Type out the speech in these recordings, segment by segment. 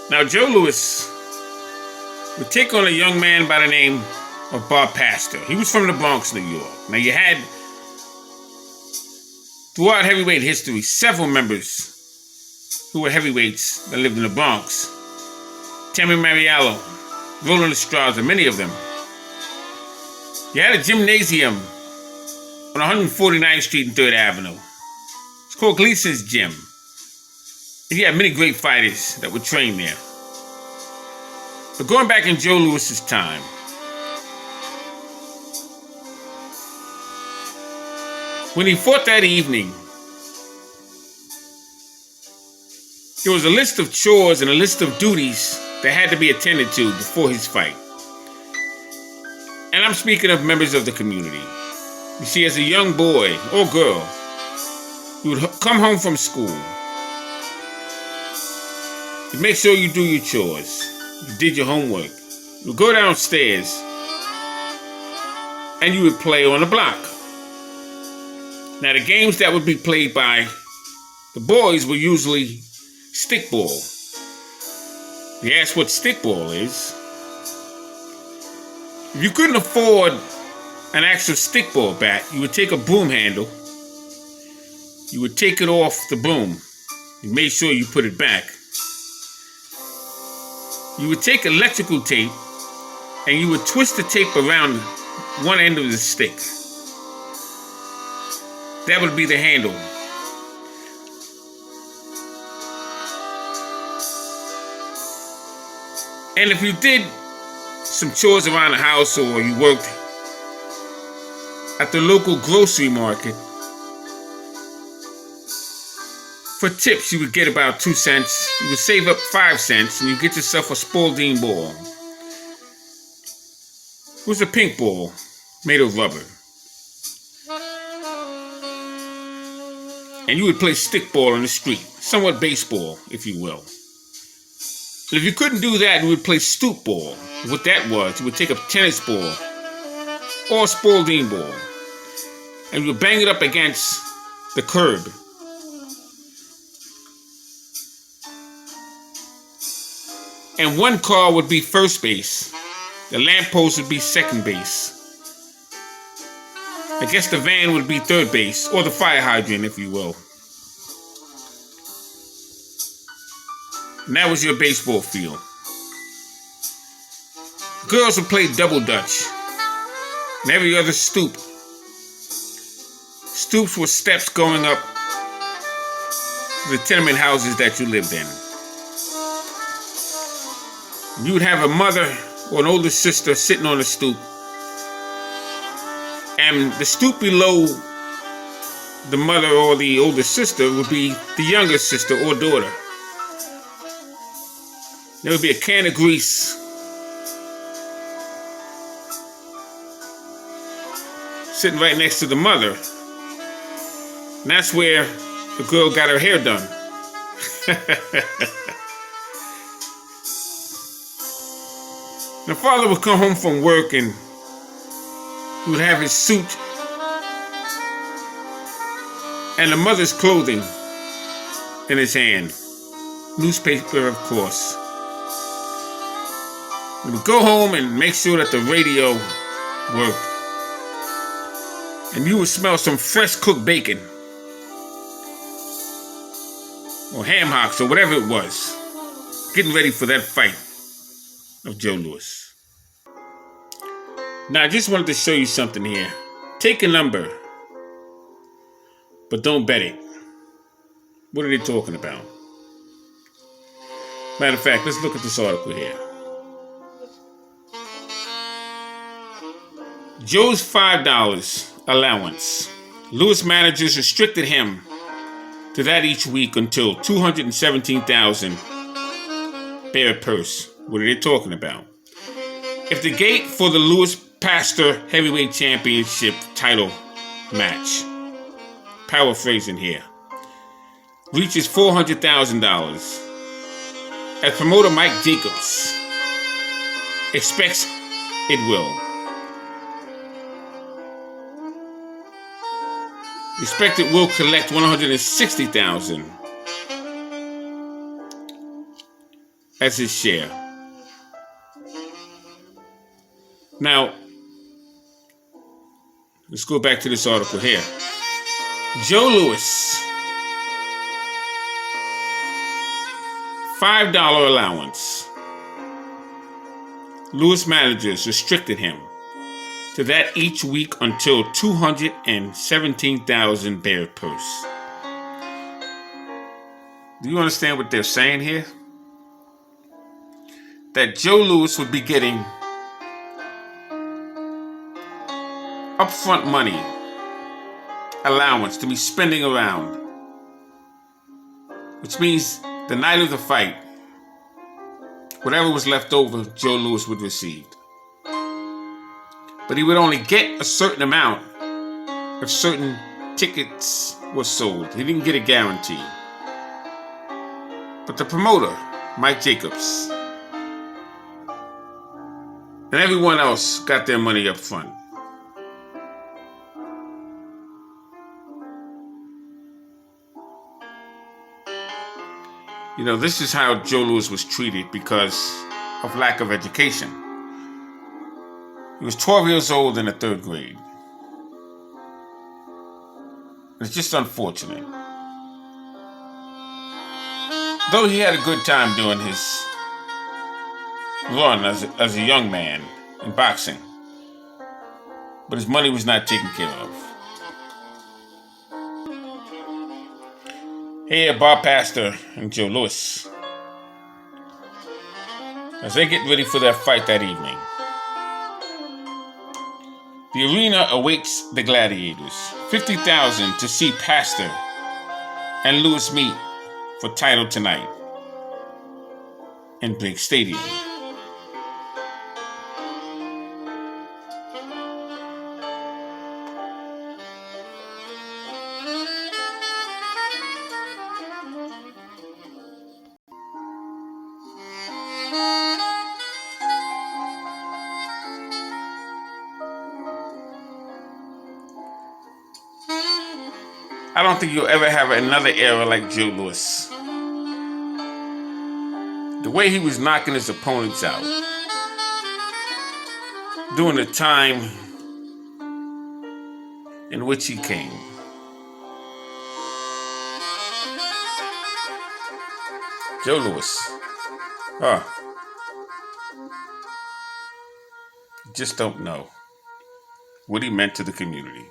Now, Joe Louis would take on a young man by the name of Bob Pastor. He was from the Bronx, New York. Now, you had, throughout heavyweight history, several members who were heavyweights that lived in the Bronx. Tammy Mariello, Roland Estrada, many of them. You had a gymnasium on 149th Street and 3rd Avenue. It's called Gleason's Gym. And you had many great fighters that would train there. But going back in Joe Louis's time, when he fought that evening, there was a list of chores and a list of duties that had to be attended to before his fight. And I'm speaking of members of the community. You see, as a young boy or girl, you would come home from school. You make sure you do your chores. You did your homework. You would go downstairs and you would play on the block. Now, the games that would be played by the boys were usually stickball. You ask what stickball is. If you couldn't afford an actual stickball bat, you would take a broom handle. You would take it off the broom. You made sure you put it back. You would take electrical tape and you would twist the tape around one end of the stick. That would be the handle. And if you did some chores around the house or you worked at the local grocery market, for tips you would get about 2 cents. You would save up 5 cents and you get yourself a Spalding ball. It was a pink ball made of rubber. And you would play stickball on the street, somewhat baseball, if you will. And if you couldn't do that, you would play stoop ball. What that was, you would take a tennis ball or a Spalding ball and you would bang it up against the curb. And one car would be first base. The lamppost would be second base. I guess the van would be third base, or the fire hydrant, if you will. And that was your baseball field. Girls would play double dutch. And every other stoop. Stoops were steps going up to the tenement houses that you lived in. You would have a mother or an older sister sitting on the stoop. And the stoop below the mother or the older sister would be the younger sister or daughter. There would be a can of grease. Sitting right next to the mother. And that's where the girl got her hair done. The father would come home from work and he would have his suit and the mother's clothing in his hand. Newspaper, of course. He would go home and make sure that the radio worked. And you would smell some fresh cooked bacon. Or ham hocks or whatever it was. Getting ready for that fight of Joe Louis. Now, I just wanted to show you something here. Take a number, but don't bet it. What are they talking about? Matter of fact, let's look at this article here. Joe's $5 allowance. Louis managers restricted him to that each week until $217,000 bare purse. What are they talking about? If the gate for the Louis Pastor Heavyweight Championship title match, paraphrasing here, reaches $400,000, as promoter Mike Jacobs expects it will. Expect it will collect $160,000. as his share. Now, let's go back to this article here. Joe Louis, $5 allowance. Louis managers restricted him to that each week until $217,000 bear purse. Do you understand what they're saying here? That Joe Louis would be getting upfront money, allowance to be spending around, which means the night of the fight, whatever was left over, Joe Louis would receive. But he would only get a certain amount if certain tickets were sold. He didn't get a guarantee. But the promoter, Mike Jacobs, and everyone else got their money up front. You know, this is how Joe Louis was treated because of lack of education. He was 12 years old in the 3rd grade. It's just unfortunate. Though he had a good time doing his run as a young man in boxing, but his money was not taken care of. Here, Bob Pastor and Joe Louis, as they get ready for their fight that evening. The arena awaits the gladiators. 50,000 to see Pastor and Louis meet for title tonight in Big Stadium. I don't think you'll ever have another era like Joe Louis. The way he was knocking his opponents out during the time in which he came. Joe Louis. You just don't know what he meant to the community.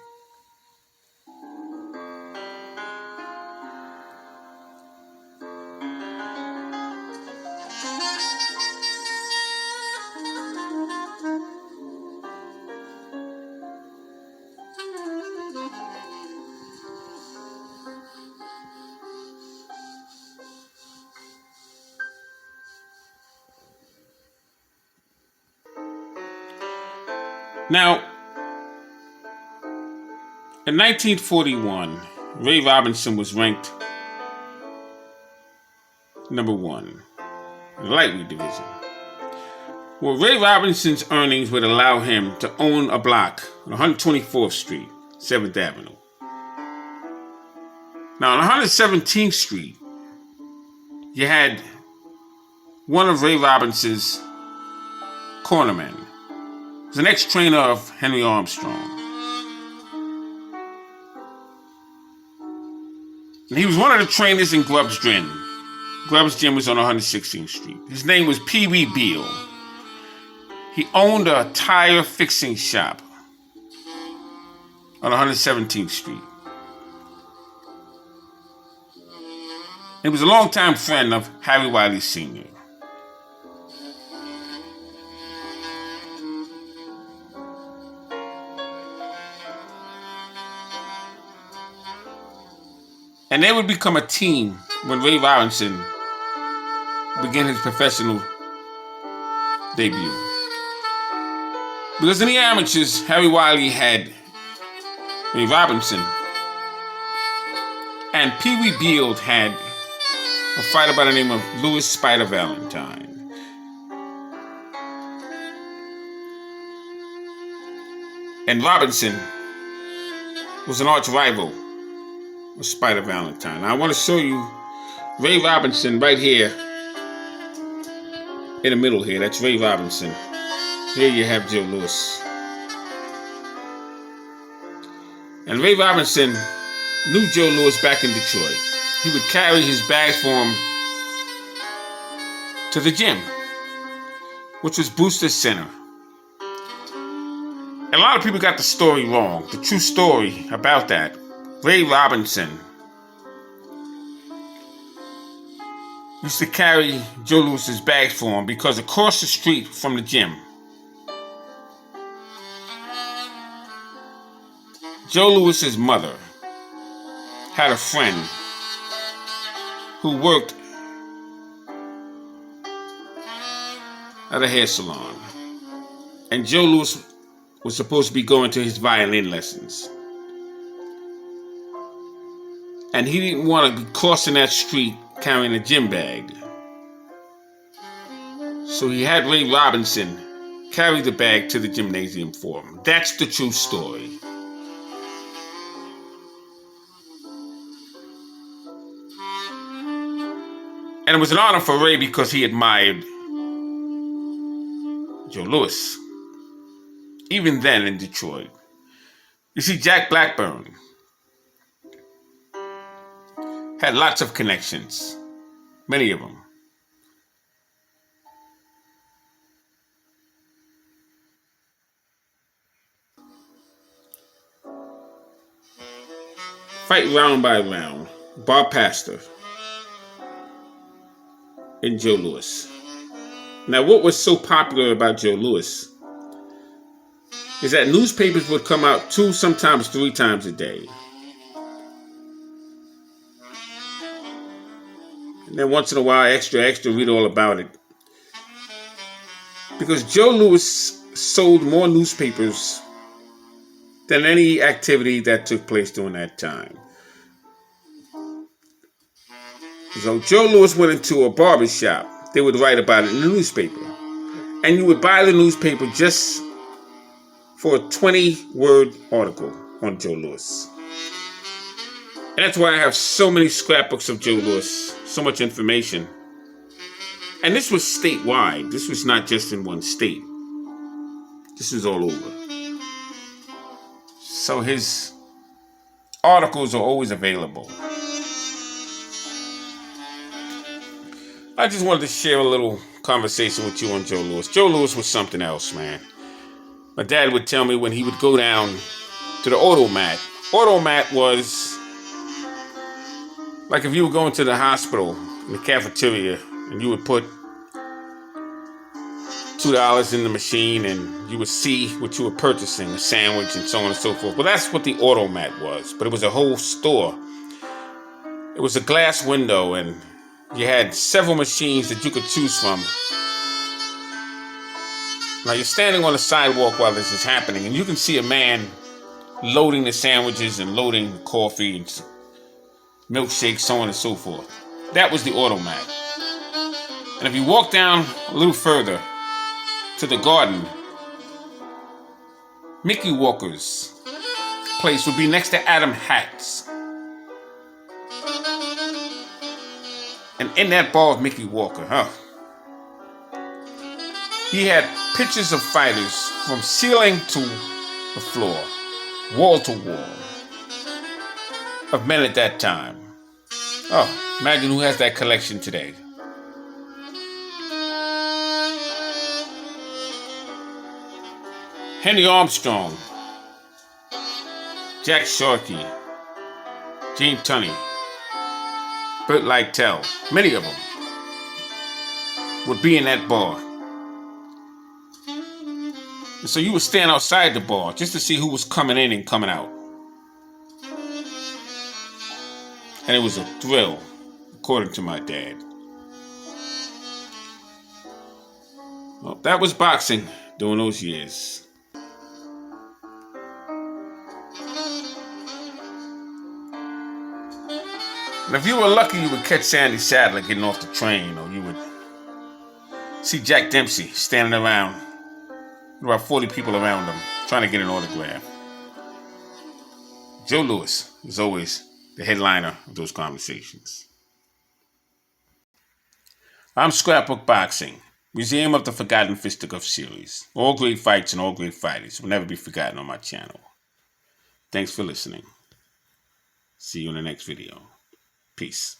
Now, in 1941, Ray Robinson was ranked number 1 in the lightweight division. Well, Ray Robinson's earnings would allow him to own a block on 124th Street, 7th Avenue. Now, on 117th Street, you had one of Ray Robinson's cornermen. He was an ex-trainer of Henry Armstrong. And he was one of the trainers in Grubb's Gym. Grubb's Gym was on 116th Street. His name was Pee Wee Beale. He owned a tire fixing shop on 117th Street. He was a longtime friend of Harry Wiley Sr. And they would become a team when Ray Robinson began his professional debut. Because in the amateurs, Harry Wiley had Ray Robinson, and Pee Wee Beale had a fighter by the name of Louis Spider Valentine. And Robinson was an arch rival of Spider Valentine. Now, I want to show you Ray Robinson right here In the middle here, that's Ray Robinson. Here you have Joe Louis. And Ray Robinson knew Joe Louis back in Detroit. He would carry his bags for him to the gym, which was Booster Center. And a lot of people got the story wrong. The true story about that. Ray Robinson used to carry Joe Louis's bags for him because across the street from the gym, Joe Louis's mother had a friend who worked at a hair salon. And Joe Louis was supposed to be going to his violin lessons. And he didn't want to be crossing that street carrying a gym bag. So he had Ray Robinson carry the bag to the gymnasium for him. That's the true story. And it was an honor for Ray because he admired Joe Louis. Even then in Detroit. You see, Jack Blackburn had lots of connections. Many of them. Fight round by round. Bob Pastor and Joe Louis. Now, what was so popular about Joe Louis is that newspapers would come out 2, sometimes 3 times a day. And then once in a while, extra, read all about it. Because Joe Louis sold more newspapers than any activity that took place during that time. So Joe Louis went into a barber shop. They would write about it in the newspaper. And you would buy the newspaper just for a 20-word article on Joe Louis. And that's why I have so many scrapbooks of Joe Louis, so much information. And this was statewide. This was not just in one state. This was all over. So his articles are always available. I just wanted to share a little conversation with you on Joe Louis. Joe Louis was something else, man. My dad would tell me when he would go down to the automat. Automat was like if you were going to the hospital in the cafeteria and you would put $2 in the machine and you would see what you were purchasing, a sandwich and so on and so forth. Well, that's what the automat was, but it was a whole store. It was a glass window and you had several machines that you could choose from. Now you're standing on the sidewalk while this is happening and you can see a man loading the sandwiches and loading the coffee and milkshakes, so on and so forth. That was the automat. And if you walk down a little further to the garden, Mickey Walker's place would be next to Adam Hatt's. And in that bar of Mickey Walker, he had pictures of fighters from ceiling to the floor, wall to wall, of men at that time. Oh, imagine who has that collection today. Henry Armstrong, Jack Sharkey, Gene Tunney, Burt Lytell, many of them would be in that bar. And so you would stand outside the bar just to see who was coming in and coming out. And it was a thrill, according to my dad. Well, that was boxing during those years. And if you were lucky, you would catch Sandy Sadler getting off the train, or you would see Jack Dempsey standing around, about 40 people around him, trying to get an autograph. Joe Louis was always the headliner of those conversations. I'm Scrapbook Boxing. Museum of the Forgotten Fisticuffs Series. All great fights and all great fighters will never be forgotten on my channel. Thanks for listening. See you in the next video. Peace.